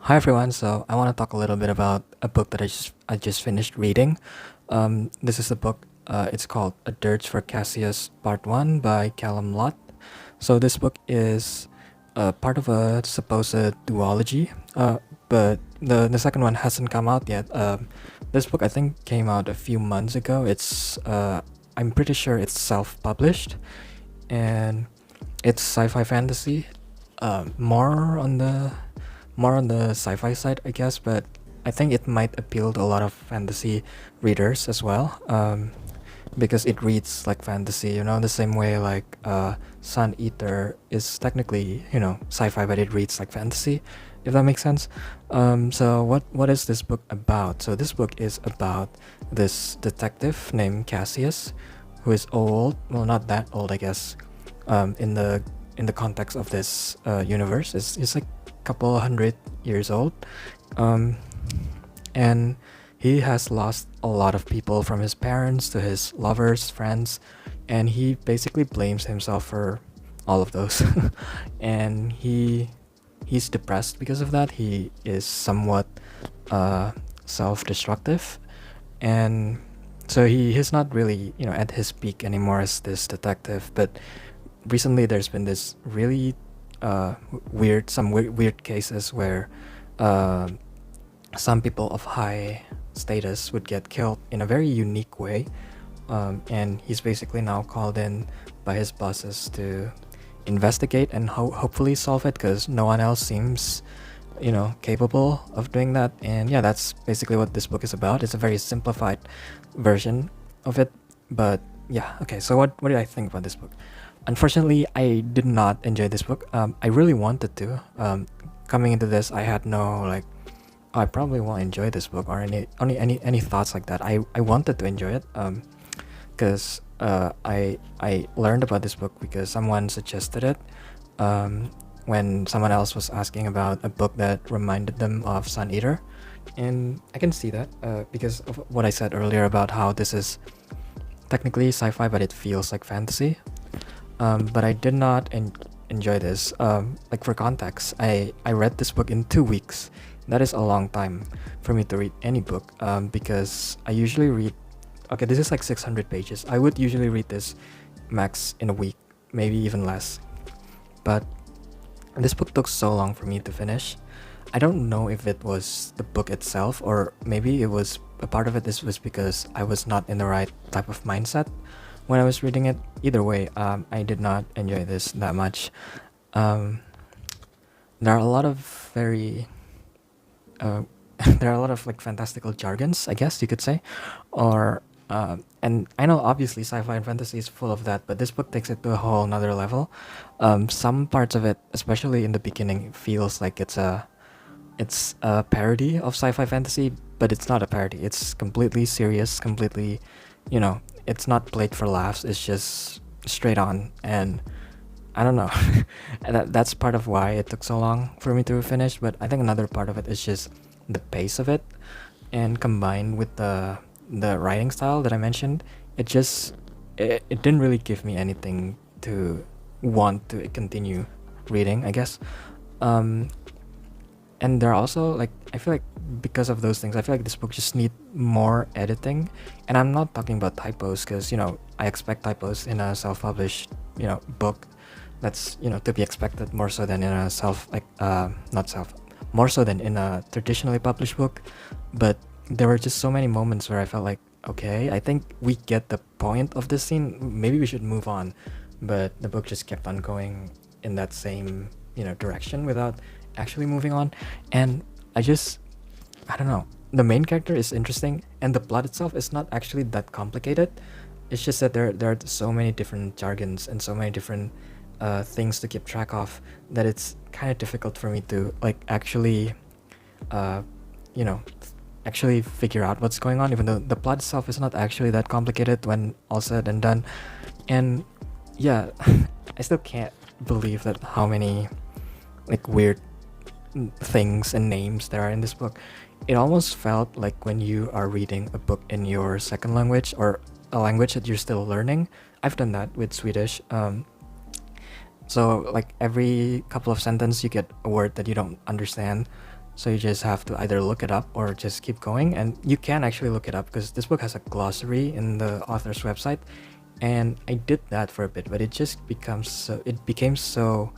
Hi everyone. So I want to talk a little bit about a book that I just finished reading. This is a book. It's called A Dirge for Cascius Part One by Calum Lott. So this book is part of a supposed duology, but the second one hasn't come out yet. This book I think came out a few months ago. I'm pretty sure it's self-published, and it's sci-fi fantasy, more on the sci-fi side, I guess, but I think it might appeal to a lot of fantasy readers as well, because it reads like fantasy, the same way like Sun Eater is technically, sci-fi, but it reads like fantasy, if that makes sense. So what is this book about? So this book is about this detective named Cassius, who is old. Well, not that old, I guess. In the context of this universe, is like a couple hundred years old, um, and he has lost a lot of people, from his parents to his lovers, friends, and he basically blames himself for all of those. And he's depressed because of that. He is somewhat self-destructive, and so he's not really at his peak anymore as this detective. But recently there's been this really weird cases where uh, some people of high status would get killed in a very unique way, and he's basically now called in by his bosses to investigate and hopefully solve it, because no one else seems capable of doing that. And yeah, that's basically what this book is about. It's a very simplified version of it, but yeah. Okay, so what did I think about this book? Unfortunately, I did not enjoy this book. I really wanted to. Coming into this, I had no like, "Oh, I probably won't enjoy this book," or any thoughts like that. I wanted to enjoy it, because I learned about this book because someone suggested it, when someone else was asking about a book that reminded them of Sun Eater, and I can see that, because of what I said earlier about how this is technically sci-fi, but it feels like fantasy. But I did not enjoy this. Like, for context, I read this book in 2 weeks. That is a long time for me to read any book, because I usually read. Okay, this is like 600 pages. I would usually read this max in a week, maybe even less. But this book took so long for me to finish. I don't know if it was the book itself, or maybe it was a part of it. This was because I was not in the right type of mindset when I was reading it. Either way, I did not enjoy this that much. Um, there are a lot of very there are a lot of like fantastical jargons, I guess you could say, or and I know obviously sci-fi and fantasy is full of that, but this book takes it to a whole another level. Some parts of it, especially in the beginning, feels like it's a parody of sci-fi fantasy, but it's not a parody. It's completely serious, completely, it's not played for laughs. It's just straight on, and I don't know. And that's part of why it took so long for me to finish. But I think another part of it is just the pace of it, and combined with the writing style that I mentioned, it didn't really give me anything to want to continue reading, I guess. Um, and there are also, like, I feel like because of those things, I feel like this book just need more editing. And I'm not talking about typos, because I expect typos in a self-published book. That's to be expected, more so than in a self like not self more so than in a traditionally published book. But there were just so many moments where I felt like, okay, I think we get the point of this scene, maybe we should move on. But the book just kept on going in that same direction without actually moving on. And I don't know, the main character is interesting, and the plot itself is not actually that complicated. It's just that there are so many different jargons and so many different things to keep track of, that it's kind of difficult for me to like actually uh, you know actually figure out what's going on, even though the plot itself is not actually that complicated when all said and done. And yeah, I still can't believe that how many like weird things and names there are in this book. It almost felt like when you are reading a book in your second language, or a language that you're still learning. I've done that with Swedish. So like every couple of sentences you get a word that you don't understand, So you just have to either look it up or just keep going. And you can actually look it up because this book has a glossary in the author's website. And I did that for a bit, but it became so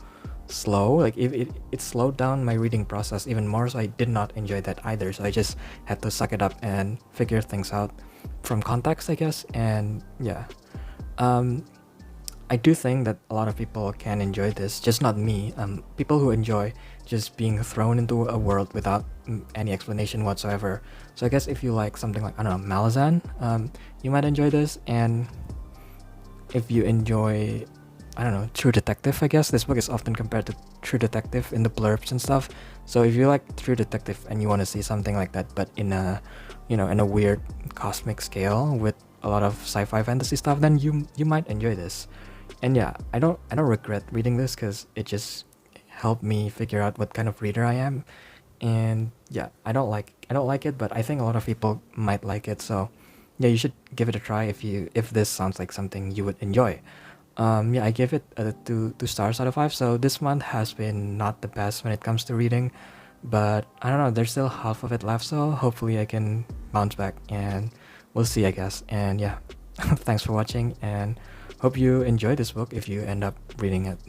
slow. Like it slowed down my reading process even more, so I did not enjoy that either. So I just had to suck it up and figure things out from context, I guess. And yeah, I do think that a lot of people can enjoy this, just not me. People who enjoy just being thrown into a world without any explanation whatsoever. So I guess if you like something like, I don't know, Malazan, you might enjoy this. And if you enjoy, I don't know, True Detective, I guess this book is often compared to True Detective in the blurbs and stuff. So if you like True Detective and you want to see something like that, but in a, in a weird cosmic scale with a lot of sci-fi fantasy stuff, then you might enjoy this. And yeah, I don't regret reading this because it just helped me figure out what kind of reader I am. And yeah, I don't like it, but I think a lot of people might like it. So yeah, you should give it a try if this sounds like something you would enjoy. Yeah, I give it two stars out of 5. So this month has been not the best when it comes to reading, but I don't know, there's still half of it left, so hopefully I can bounce back, and we'll see, I guess. And yeah, thanks for watching, and hope you enjoy this book if you end up reading it.